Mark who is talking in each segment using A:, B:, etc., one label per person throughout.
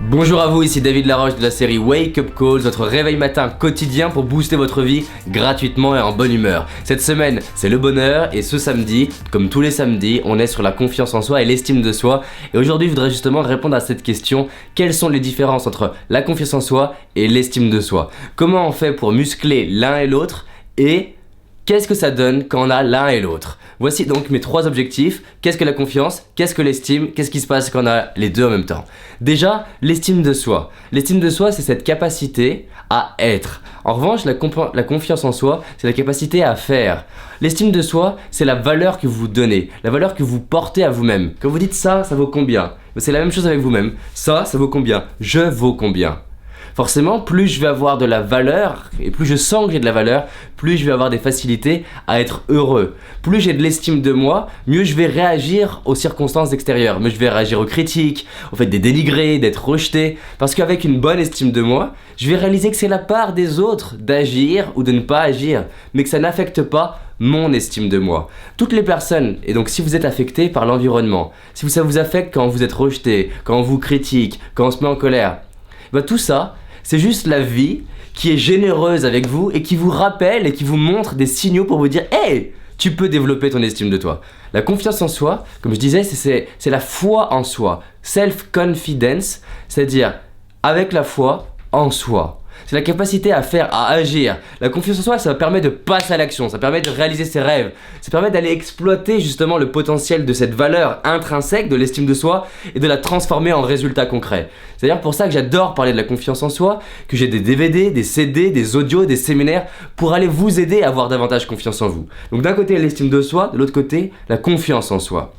A: Bonjour à vous, ici David Laroche de la série Wake Up Calls, votre réveil matin quotidien pour booster votre vie gratuitement et en bonne humeur. Cette semaine, c'est le bonheur et ce samedi, comme tous les samedis, on est sur la confiance en soi et l'estime de soi. Et aujourd'hui, je voudrais justement répondre à cette question. Quelles sont les différences entre la confiance en soi et l'estime de soi? Comment on fait pour muscler l'un et l'autre et qu'est-ce que ça donne quand on a l'un et l'autre? Voici donc mes trois objectifs. Qu'est-ce que la confiance? Qu'est-ce que l'estime? Qu'est-ce qui se passe quand on a les deux en même temps? Déjà, l'estime de soi. L'estime de soi, c'est cette capacité à être. En revanche, la confiance en soi, c'est la capacité à faire. L'estime de soi, c'est la valeur que vous donnez, la valeur que vous portez à vous-même. Quand vous dites ça vaut combien? C'est la même chose avec vous-même. Ça vaut combien? Je vaux combien? Forcément, plus je vais avoir de la valeur, et plus je sens que j'ai de la valeur, plus je vais avoir des facilités à être heureux. Plus j'ai de l'estime de moi, mieux je vais réagir aux circonstances extérieures. Mieux je vais réagir aux critiques, au fait d'être dénigré, d'être rejeté. Parce qu'avec une bonne estime de moi, je vais réaliser que c'est la part des autres d'agir ou de ne pas agir, mais que ça n'affecte pas mon estime de moi. Toutes les personnes, et donc si vous êtes affecté par l'environnement, si ça vous affecte quand vous êtes rejeté, quand on vous critique, quand on se met en colère, tout ça, c'est juste la vie qui est généreuse avec vous et qui vous rappelle et qui vous montre des signaux pour vous dire « Hey, tu peux développer ton estime de toi ». La confiance en soi, comme je disais, c'est la foi en soi. Self-confidence, c'est-à-dire avec la foi en soi. C'est la capacité à faire, à agir. La confiance en soi, ça permet de passer à l'action, ça permet de réaliser ses rêves, ça permet d'aller exploiter justement le potentiel de cette valeur intrinsèque de l'estime de soi et de la transformer en résultat concret. C'est d'ailleurs pour ça que j'adore parler de la confiance en soi, que j'ai des DVD, des CD, des audios, des séminaires pour aller vous aider à avoir davantage confiance en vous. Donc d'un côté l'estime de soi, de l'autre côté la confiance en soi.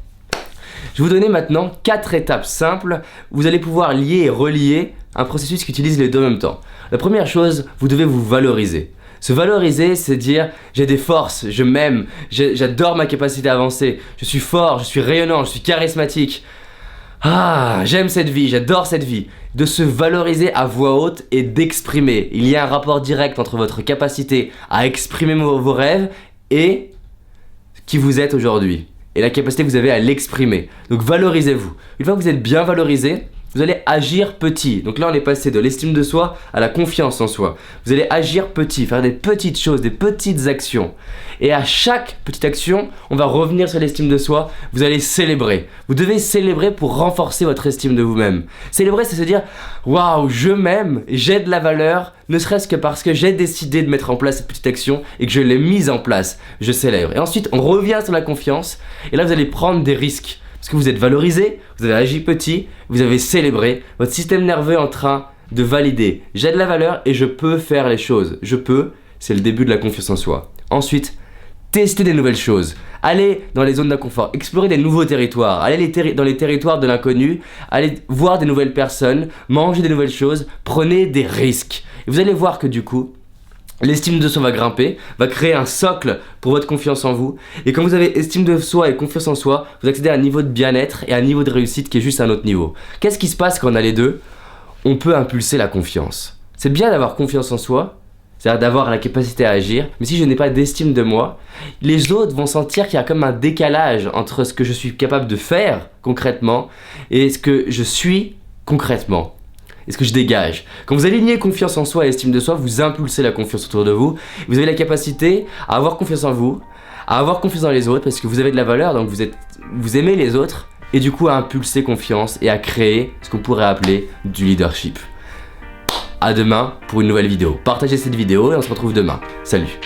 A: Je vais vous donner maintenant 4 étapes simples où vous allez pouvoir lier et relier un processus qui utilise les deux en même temps. La première chose, vous devez vous valoriser. Se valoriser, c'est dire j'ai des forces, je m'aime, j'adore ma capacité à avancer, je suis fort, je suis rayonnant, je suis charismatique. Ah, j'aime cette vie, j'adore cette vie. De se valoriser à voix haute et d'exprimer. Il y a un rapport direct entre votre capacité à exprimer vos rêves et qui vous êtes aujourd'hui. Et la capacité que vous avez à l'exprimer. Donc valorisez-vous. Une fois que vous êtes bien valorisé, vous allez agir petit. Donc là on est passé de l'estime de soi à la confiance en soi. Vous allez agir petit, faire des petites choses, des petites actions. Et à chaque petite action, on va revenir sur l'estime de soi, vous allez célébrer. Vous devez célébrer pour renforcer votre estime de vous-même. Célébrer, c'est se dire « Waouh, je m'aime, j'ai de la valeur », ne serait-ce que parce que j'ai décidé de mettre en place cette petite action et que je l'ai mise en place. Je célèbre. Et ensuite, on revient sur la confiance et là vous allez prendre des risques. Parce que vous êtes valorisé, vous avez agi petit, vous avez célébré, votre système nerveux est en train de valider. J'ai de la valeur et je peux faire les choses. Je peux, c'est le début de la confiance en soi. Ensuite, testez des nouvelles choses. Allez dans les zones d'inconfort, explorez des nouveaux territoires, allez dans les territoires de l'inconnu, allez voir des nouvelles personnes, mangez des nouvelles choses, prenez des risques. Et vous allez voir que du coup, l'estime de soi va grimper, va créer un socle pour votre confiance en vous. Et quand vous avez estime de soi et confiance en soi, vous accédez à un niveau de bien-être et à un niveau de réussite qui est juste à un autre niveau. Qu'est-ce qui se passe quand on a les deux? On peut impulser la confiance. C'est bien d'avoir confiance en soi, c'est-à-dire d'avoir la capacité à agir, mais si je n'ai pas d'estime de moi, les autres vont sentir qu'il y a comme un décalage entre ce que je suis capable de faire concrètement et ce que je suis concrètement. Et ce que je dégage. Quand vous alignez confiance en soi et estime de soi, vous impulsez la confiance autour de vous. Vous avez la capacité à avoir confiance en vous, à avoir confiance dans les autres parce que vous avez de la valeur, donc vous aimez les autres et du coup à impulser confiance et à créer ce qu'on pourrait appeler du leadership. À demain pour une nouvelle vidéo. Partagez cette vidéo et on se retrouve demain. Salut!